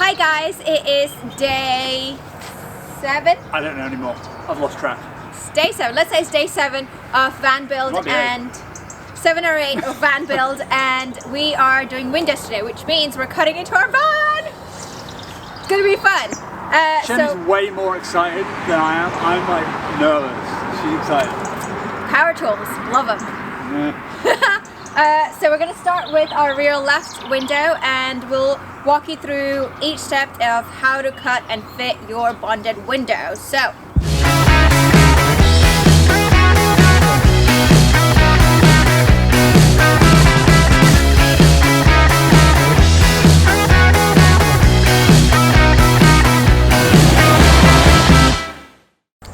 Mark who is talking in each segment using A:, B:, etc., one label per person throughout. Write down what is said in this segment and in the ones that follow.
A: Hi guys, it is day 7?
B: I don't know anymore. I've lost track.
A: It's day 7. Let's say it's day 7 of van build and 7 or 8 of van build, and we are doing windows today, which means we're cutting into our van. It's gonna be fun.
B: Shenny's way more excited than I am. I'm like nervous. She's excited.
A: Power tools, love them. So we're going to start with our rear left window, and we'll walk you through each step of how to cut and fit your bonded window. So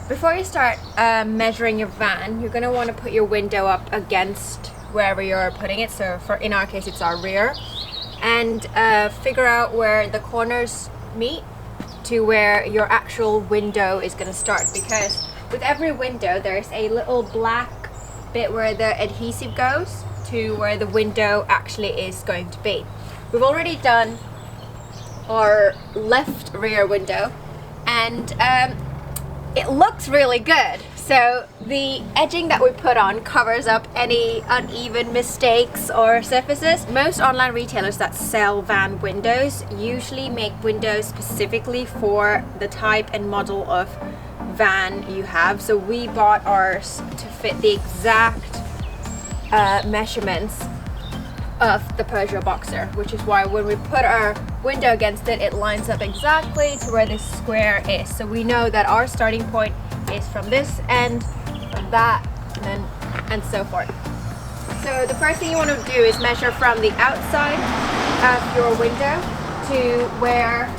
A: before you start measuring your van, you're going to want to put your window up against wherever you're putting it. So in our case it's our rear, and figure out where the corners meet to where your actual window is going to start, because with every window there's a little black bit where the adhesive goes to where the window actually is going to be. We've already done our left rear window, and it looks really good. So the edging that we put on covers up any uneven mistakes or surfaces. Most online retailers that sell van windows usually make windows specifically for the type and model of van you have. So we bought ours to fit the exact measurements of the Peugeot Boxer, which is why when we put our window against it, it lines up exactly to where this square is. So we know that our starting point is from this end, from that, and so forth. So the first thing you want to do is measure from the outside of your window to where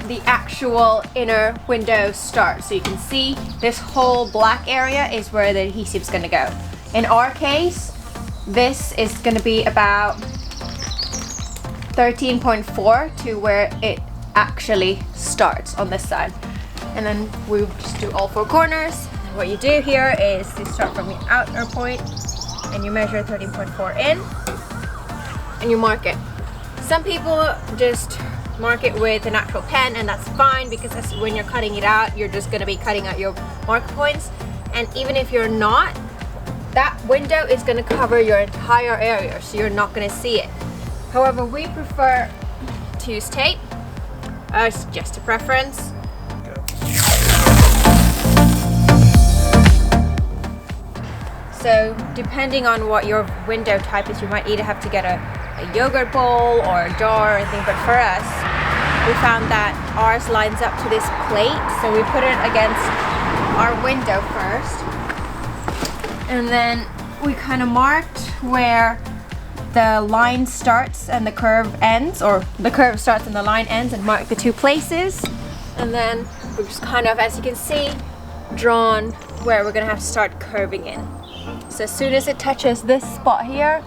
A: the actual inner window starts. So you can see this whole black area is where the adhesive is going to go. In our case, this is going to be about 13.4 to where it actually starts on this side. And then we just do all 4 corners. And what you do here is you start from the outer point and you measure 13.4 in and you mark it. Some people just mark it with an actual pen, and that's fine, because that's when you're cutting it out, you're just going to be cutting out your mark points. And even if you're not, that window is going to cover your entire area, so you're not going to see it. However, we prefer to use tape. It's just a preference. So depending on what your window type is, you might either have to get a yogurt bowl or a jar or anything, but for us, we found that ours lines up to this plate, so we put it against our window first, and then we kind of marked where the line starts and the curve ends, or the curve starts and the line ends, and mark the 2 places. And then we're just kind of, as you can see, drawn where we're going to have to start curving in. So as soon as it touches this spot here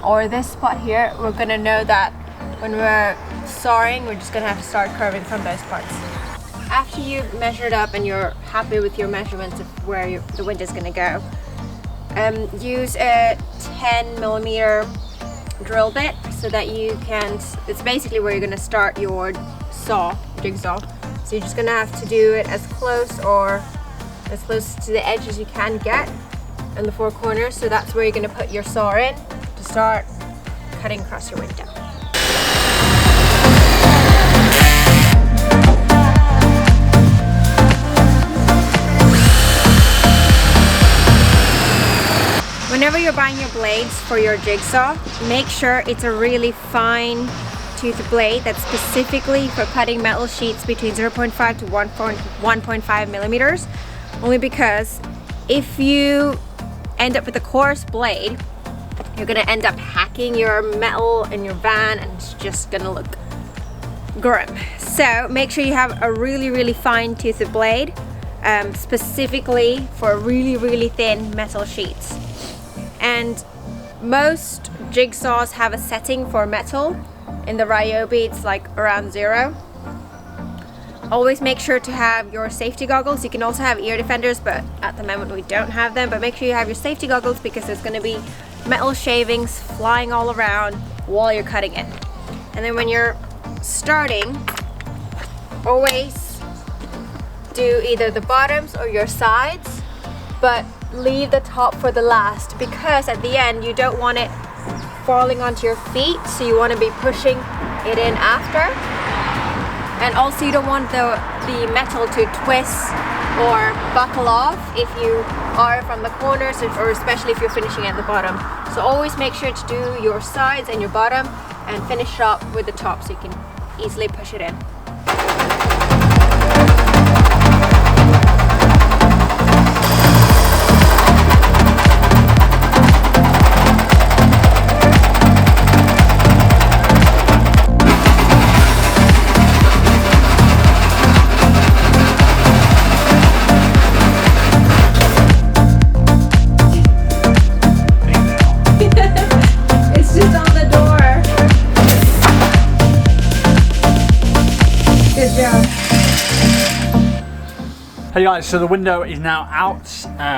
A: or this spot here, we're going to know that when we're sawing, we're just going to have to start curving from those parts. After you've measured up and you're happy with your measurements of where the window is going to go, use a 10mm drill bit so that you can, it's basically where you're going to start your jigsaw. So you're just going to have to do it as close to the edge as you can get in the 4 corners. So that's where you're going to put your saw in to start cutting across your window. Whenever you're buying your blades for your jigsaw, make sure it's a really fine tooth blade that's specifically for cutting metal sheets between 0.5 to 1.5 millimeters. Only because if you end up with a coarse blade, you're going to end up hacking your metal in your van, and it's just going to look grim. So make sure you have a really fine toothed blade, specifically for really thin metal sheets. And most jigsaws have a setting for metal. In the Ryobi, it's like around 0. Always make sure to have your safety goggles. You can also have ear defenders, but at the moment we don't have them. But make sure you have your safety goggles, because there's going to be metal shavings flying all around while you're cutting it. And then when you're starting, always do either the bottoms or your sides, but leave the top for the last, because at the end you don't want it falling onto your feet, so you want to be pushing it in after. And also you don't want the metal to twist or buckle off if you are from the corners, or especially if you're finishing at the bottom. So always make sure to do your sides and your bottom and finish up with the top so you can easily push it in.
B: Hey guys, so the window is now out.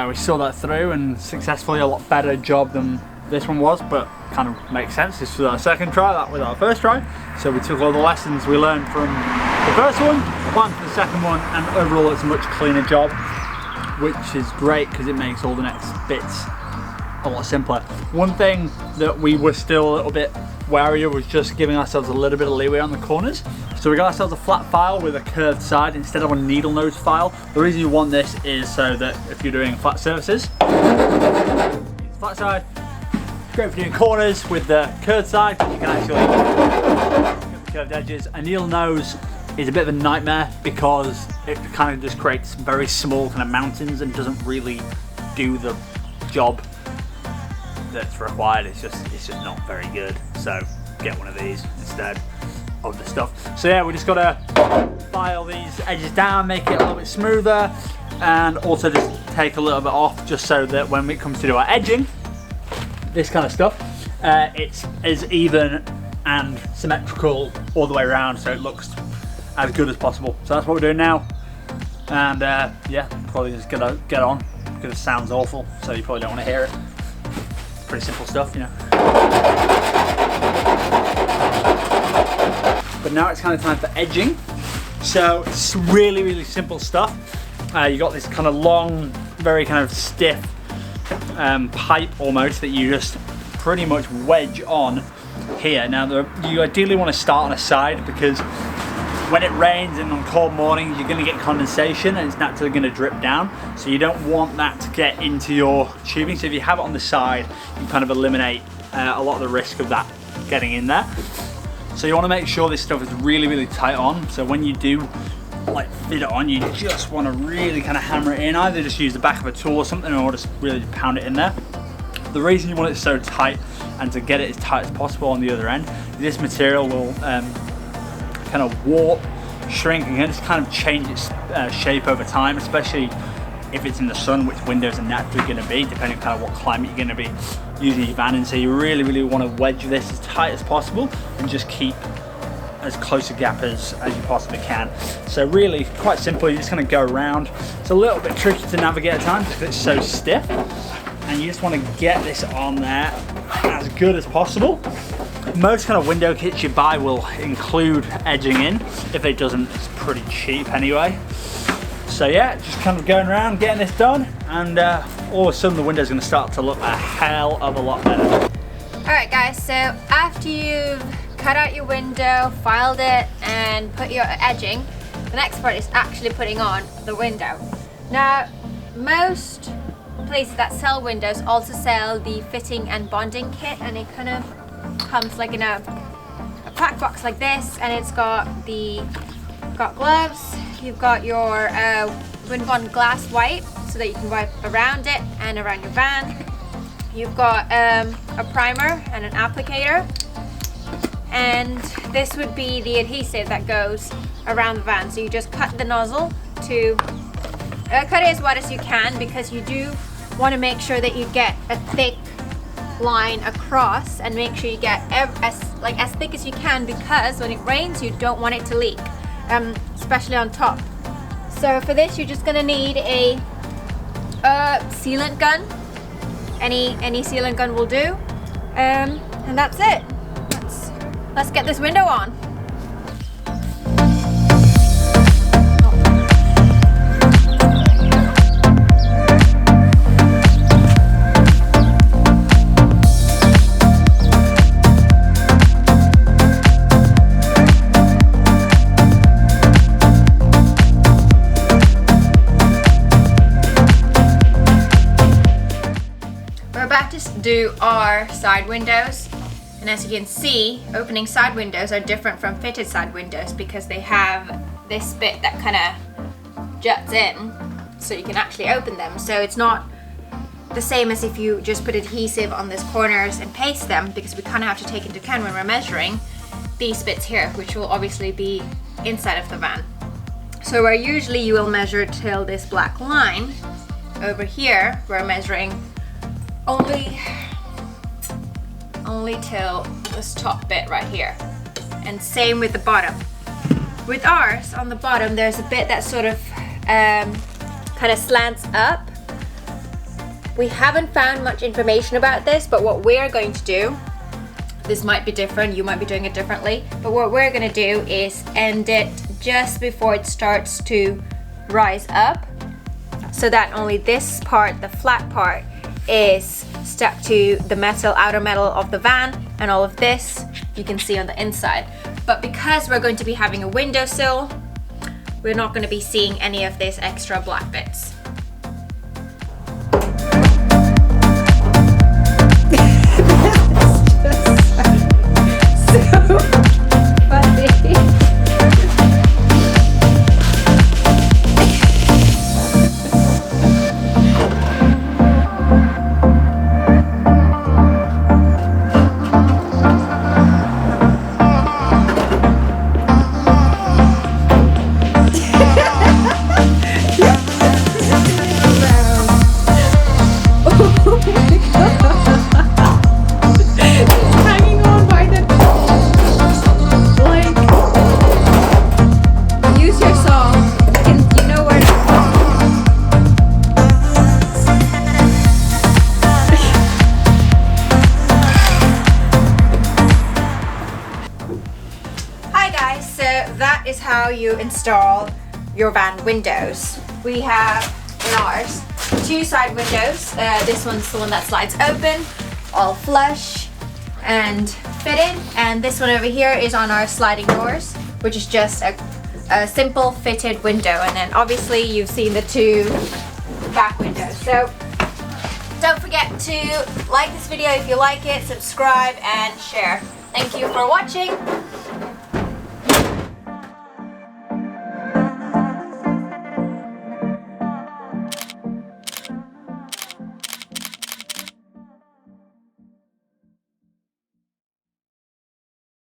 B: We saw that through and successfully, a lot better job than this one was, but kind of makes sense. This was our second try, that was our first try. So we took all the lessons we learned from the first one, applied for the second one, and overall it's a much cleaner job, which is great because it makes all the next bits a lot simpler. One thing that we were still a little bit wary of was just giving ourselves a little bit of leeway on the corners. So we got ourselves a flat file with a curved side instead of a needle nose file. The reason you want this is so that if you're doing flat surfaces, flat side, great for doing corners with the curved side, you can actually get the curved edges. A needle nose is a bit of a nightmare because it kind of just creates very small kind of mountains and doesn't really do the job that's required. It's just not very good. So get one of these instead of the stuff. So yeah, we just gotta file these edges down, make it a little bit smoother, and also just take a little bit off, just so that when it comes to do our edging, this kind of stuff, it's as even and symmetrical all the way around, so it looks as good as possible. So that's what we're doing now, and yeah, probably just gonna get on because it sounds awful, so you probably don't want to hear it. It's pretty simple stuff, you know. But now it's kind of time for edging. So it's really, really simple stuff. You got this kind of long, very kind of stiff pipe almost that you just pretty much wedge on here. Now you ideally want to start on a side because when it rains and on cold mornings you're going to get condensation and it's naturally going to drip down. So you don't want that to get into your tubing. So if you have it on the side, you kind of eliminate a lot of the risk of that getting in there. So you want to make sure this stuff is really, really tight on. So when you do like fit it on, you just want to really kind of hammer it in. Either just use the back of a tool or something, or just really pound it in there. The reason you want it so tight and to get it as tight as possible on the other end, this material will kind of warp, shrink, and just kind of change its shape over time, especially if it's in the sun, which windows are naturally going to be, depending on kind of what climate you're going to be using your van in. So you really, really want to wedge this as tight as possible and just keep as close a gap as you possibly can. So really quite simple, you just kind of go around. It's a little bit tricky to navigate at times because it's so stiff, and you just want to get this on there as good as possible. Most kind of window kits you buy will include edging in. If it doesn't, it's pretty cheap anyway. So yeah, just kind of going around, getting this done, and all of a sudden the window's going to start to look a hell of a lot better.
A: Alright guys, so after you've cut out your window, filed it, and put your edging, the next part is actually putting on the window. Now, most places that sell windows also sell the fitting and bonding kit, and it kind of comes like in a pack box like this, and it's got gloves, you've got your wind-bond glass wipe so that you can wipe around it and around your van. You've got a primer and an applicator, and this would be the adhesive that goes around the van. So you just cut the nozzle to cut it as wide as you can, because you do want to make sure that you get a thick line across, and make sure you get as thick as you can, because when it rains you don't want it to leak, especially on top. So for this you're just going to need a sealant gun. Any sealant gun will do, and that's it. let's get this window on. We're about to do our side windows, and as you can see, opening side windows are different from fitted side windows because they have this bit that kind of juts in so you can actually open them. So it's not the same as if you just put adhesive on these corners and paste them, because we kind of have to take into account when we're measuring these bits here, which will obviously be inside of the van. So where usually you will measure till this black line, over here we're measuring only till this top bit right here, and same with the bottom. With ours, on the bottom there's a bit that sort of kind of slants up. We haven't found much information about this, but what we're going to do, this might be different, you might be doing it differently, but what we're going to do is end it just before it starts to rise up, so that only this part, the flat part, is stuck to the metal, outer metal of the van, and all of this you can see on the inside. But because we're going to be having a windowsill, we're not going to be seeing any of these extra black bits. That is how you install your van windows. We have in ours 2 side windows. This one's the one that slides open, all flush and fitted, and this one over here is on our sliding doors, which is just a simple fitted window. And then obviously you've seen the 2 back windows. So don't forget to like this video if you like it, subscribe and share. Thank you for watching.